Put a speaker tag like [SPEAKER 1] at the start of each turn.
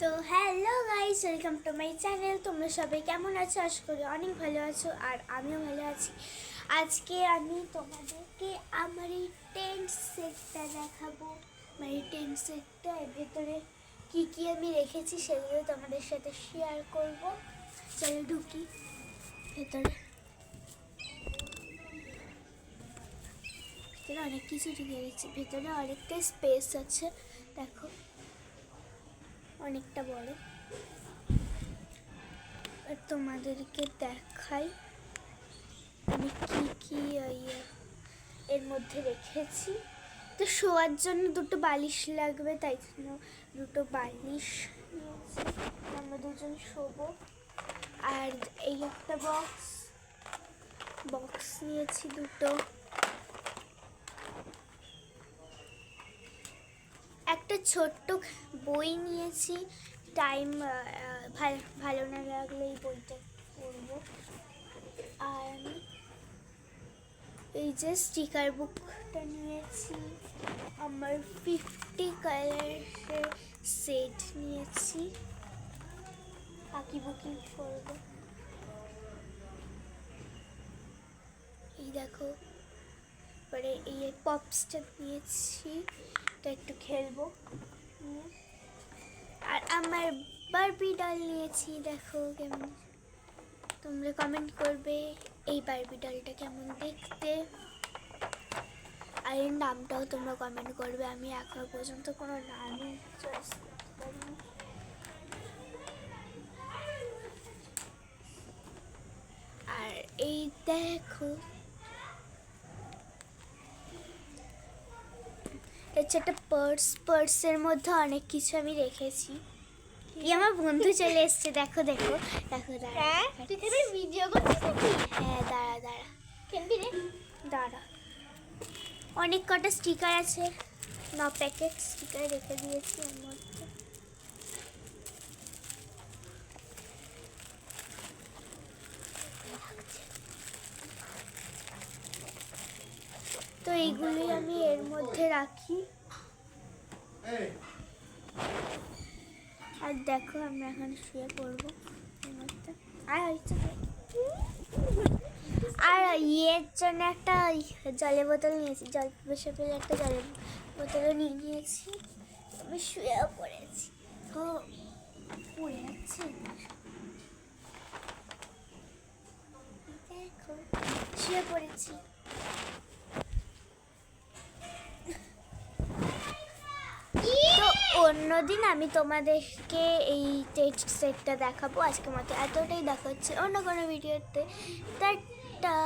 [SPEAKER 1] তো hello guys, welcome to my channel. তোমরা সবাই কেমন আছো? আশা করি অনেক ভালো আছো, আর আমিও ভালো আছি। আজকে আমি তোমাদেরকে আমার এই টেন্ট সেটটা দেখাবো। আমার এই টেন্ট সেটটা এর ভেতরে কী কী আমি রেখেছি সেগুলো তোমাদের সাথে শেয়ার করব। চলো ঢুকি ভেতরে। ভেতরে অনেক কিছু ঢুকে গেছে, ভেতরে অনেকটা স্পেস আছে, দেখো অনেকটা বড়। আর তোমাদেরকে দেখাই আমি কি কি এর মধ্যে রেখেছি। তো শোয়ার জন্য দুটো বালিশ লাগবে, তাই জন্য দুটো বালিশ নিয়েছি, আমরা দুজন শোবো। আর এই একটা বক্স নিয়েছি দুটো। একটা ছোট্ট বই নিয়েছি, টাইম ভালো না লাগলে এই বইটা পড়বো। আর আমি এই যে স্টিকার বুকটা নিয়েছি, আমার 50 কালারের সেট নিয়েছি, আঁকি বুকি করবো। এই দেখো, পরে এই পপসটা নিয়েছি, এটা একটু খেলবো। আর আমার বারবি ডল নিয়েছি, দেখো কেমন। তোমরা কমেন্ট করবে এই বারবি ডলটা কেমন দেখতে, আর এর নামটাও তোমরা কমেন্ট করবে। আমি এখনো পর্যন্ত কোনো নামই চয়েস করতে পারিনি। আর এই দেখো, এটা একটা পার্সের মধ্যে অনেক কিছু আমি রেখেছি। আমার বন্ধু চলে এসছে, দেখো দেখো দেখো।
[SPEAKER 2] ভিডিও করছিস নাকি?
[SPEAKER 1] হ্যাঁ, দাঁড়া
[SPEAKER 2] খেলবি রে?
[SPEAKER 1] দাঁড়া। অনেক কটা স্টিকার আছে, 9 প্যাকেট স্টিকার রেখে দিয়েছি এর মধ্যে। তো এইগুলি আমি এর মধ্যে রাখি। আর দেখো, আমরা এখন শুয়ে পড়বো এর মধ্যে। আর ইয়ের জন্য একটা জলের বোতল নিয়েছি, জল বসে ফেলে একটা জলের বোতলও নিয়ে নিয়েছি। আমি শুয়েও পড়েছি, তো পড়ে যাচ্ছে। দেখো, শুয়ে পড়েছি। তো অন্যদিন আমি তোমাদেরকে এই টেস্ট সেটটা দেখাবো। আজকের মতো এতটাই, দেখা হচ্ছে অন্য কোনো ভিডিওতে। টাটা।